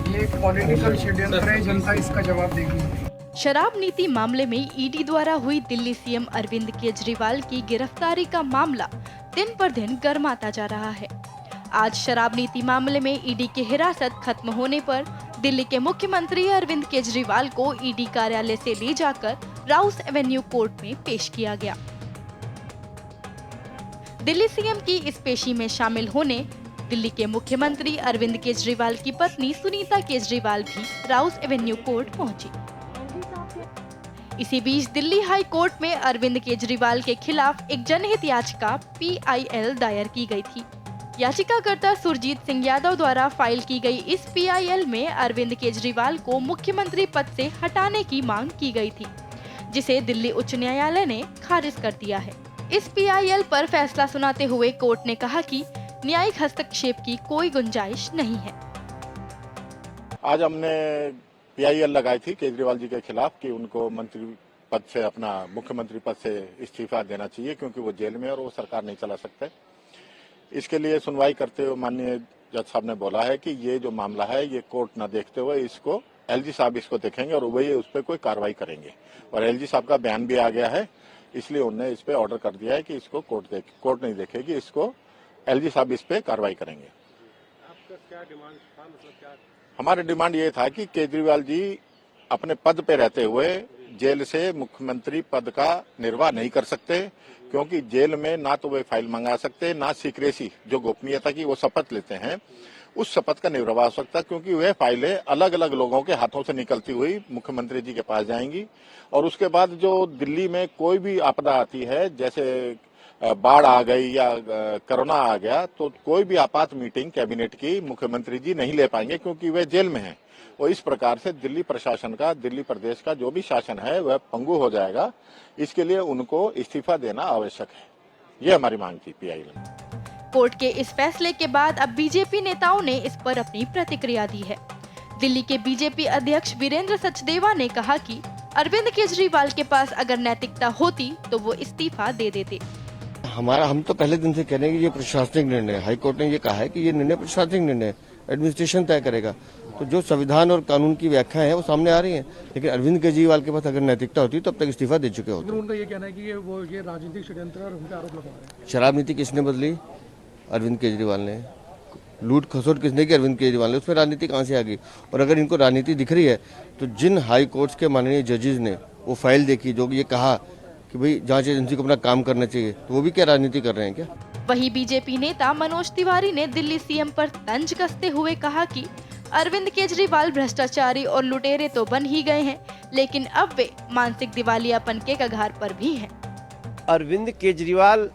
ये एक पॉलिटिकल षड्यंत्र है, जनता इसका जवाब देगी। शराब नीति मामले में ईडी द्वारा हुई दिल्ली सीएम अरविंद केजरीवाल की गिरफ्तारी का मामला दिन पर दिन गर्माता जा रहा है। आज शराब नीति मामले में ईडी की हिरासत खत्म होने पर दिल्ली के मुख्यमंत्री अरविंद केजरीवाल को ईडी कार्यालय से ले जाकर राउस एवेन्यू कोर्ट में पेश किया गया। दिल्ली सीएम की इस पेशी में शामिल होने दिल्ली के मुख्यमंत्री अरविंद केजरीवाल की पत्नी सुनीता केजरीवाल भी राउस एवेन्यू कोर्ट पहुंची। इसी बीच दिल्ली हाई कोर्ट में अरविंद केजरीवाल के खिलाफ एक जनहित याचिका PIL दायर की गई थी। याचिकाकर्ता सुरजीत सिंह यादव द्वारा फाइल की गई इस PIL में अरविंद केजरीवाल को मुख्यमंत्री पद से हटाने की मांग की गई थी, जिसे दिल्ली उच्च न्यायालय ने खारिज कर दिया है। इस PIL पर फैसला सुनाते हुए कोर्ट ने कहा कि न्यायिक हस्तक्षेप की कोई गुंजाइश नहीं है। आज हमने PIL लगाई थी केजरीवाल जी के खिलाफ कि उनको मंत्री पद से, अपना मुख्यमंत्री पद से इस्तीफा देना चाहिए, क्योंकि वो जेल में और वो सरकार नहीं चला सकते। इसके लिए सुनवाई करते हुए माननीय जज साहब ने बोला है कि ये जो मामला है ये कोर्ट न देखते हुए इसको LG साहब इसको देखेंगे और वही उस पर कोई कार्रवाई करेंगे। और LG साहब का बयान भी आ गया है, इसलिए उन्होंने इस पे ऑर्डर कर दिया है कि इसको कोर्ट नहीं देखेगी, इसको LG साहब इस पे कार्रवाई करेंगे। आपका क्या डिमांड था, मतलब क्या? हमारी डिमांड ये था कि केजरीवाल जी अपने पद पे रहते हुए जेल से मुख्यमंत्री पद का निर्वाह नहीं कर सकते, क्योंकि जेल में ना तो वे फाइल मंगा सकते, ना सीक्रेसी जो गोपनीयता की वो शपथ लेते हैं उस शपथ का निर्वाह हो सकता, क्योंकि वे फाइलें अलग अलग लोगों के हाथों से निकलती हुई मुख्यमंत्री जी के पास जाएंगी। और उसके बाद जो दिल्ली में कोई भी आपदा आती है, जैसे बाढ़ आ गई या कोरोना आ गया, तो कोई भी आपात मीटिंग कैबिनेट की मुख्यमंत्री जी नहीं ले पाएंगे, क्योंकि वे जेल में हैं। और इस प्रकार से दिल्ली प्रशासन का, दिल्ली प्रदेश का जो भी शासन है वह पंगु हो जाएगा। इसके लिए उनको इस्तीफा देना आवश्यक है, ये हमारी मांग थी PIL में। कोर्ट के इस फैसले के बाद अब बीजेपी नेताओं ने इस पर अपनी प्रतिक्रिया दी है। दिल्ली के बीजेपी अध्यक्ष वीरेंद्र सचदेवा ने कहा कि अरविंद केजरीवाल के पास अगर नैतिकता होती तो वो इस्तीफा दे देते। हम तो पहले दिन से कह रहे हैं कि ये प्रशासनिक निर्णय, हाई कोर्ट ने ये कहा है कि ये निर्णय प्रशासनिक निर्णय, एडमिनिस्ट्रेशन तय करेगा। तो जो संविधान और कानून की व्याख्या है वो सामने आ रही है, लेकिन अरविंद केजरीवाल के पास अगर नैतिकता होती तो अब तक इस्तीफा दे चुके होते। उनका ये कहना है कि ये राजनीतिक षड्यंत्र और उनका आरोप लगा रहे हैं। शराब नीति किसने बदली? अरविंद केजरीवाल ने। लूट खसोट किसने की? अरविंद केजरीवाल ने। उसमें राजनीति कहाँ से आ गई? और अगर इनको राजनीति दिख रही है तो जिन हाई कोर्ट्स के माननीय जजेस ने वो फाइल देखी, जो ये कहा कि भाई जांच एजेंसी को अपना काम करना चाहिए, तो वो भी क्या राजनीति कर रहे हैं क्या? वहीं बीजेपी नेता मनोज तिवारी ने दिल्ली सीएम पर तंज कसते हुए कहा कि अरविंद केजरीवाल भ्रष्टाचारी और लुटेरे तो बन ही गए हैं, लेकिन अब वे मानसिक दिवालियापन के कगार पर भी हैं। अरविंद केजरीवाल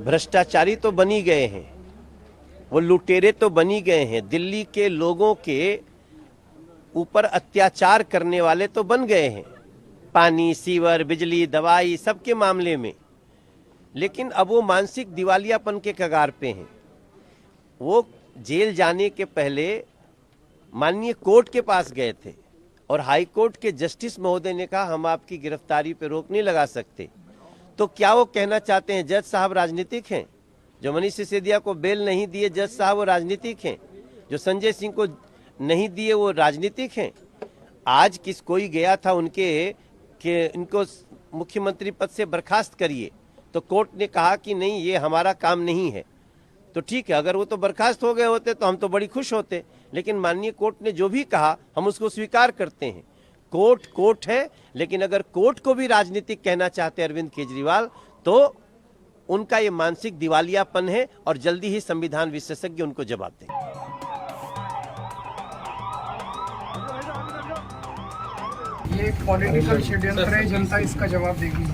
भ्रष्टाचारी तो बनी गए हैं, वो लुटेरे तो बनी गए हैं, दिल्ली के लोगों के ऊपर अत्याचार करने वाले तो बन गए हैं, पानी, सीवर, बिजली, दवाई सबके मामले में। लेकिन अब वो मानसिक दिवालियापन के कगार पे हैं। वो जेल जाने के पहले माननीय कोर्ट के पास गए थे और हाई कोर्ट के जस्टिस महोदय ने कहा हम आपकी गिरफ्तारी पे रोक नहीं लगा सकते। तो क्या वो कहना चाहते हैं जज साहब राजनीतिक हैं? जो मनीष सिसोदिया को बेल नहीं दिए जज साहब वो राजनीतिक हैं? जो संजय सिंह को नहीं दिए वो राजनीतिक हैं? आज कोई गया था उनके कि इनको मुख्यमंत्री पद से बर्खास्त करिए, तो कोर्ट ने कहा कि नहीं ये हमारा काम नहीं है। तो ठीक है, अगर वो तो बर्खास्त हो गए होते तो हम तो बड़ी खुश होते, लेकिन माननीय कोर्ट ने जो भी कहा हम उसको स्वीकार करते हैं। कोर्ट है, लेकिन अगर कोर्ट को भी राजनीतिक कहना चाहते अरविंद केजरीवाल तो उनका ये मानसिक दिवालियापन है और जल्दी ही संविधान विशेषज्ञ उनको जवाब देंगे। ये एक पॉलिटिकल षड्यंत्र है, जनता इसका जवाब देगी।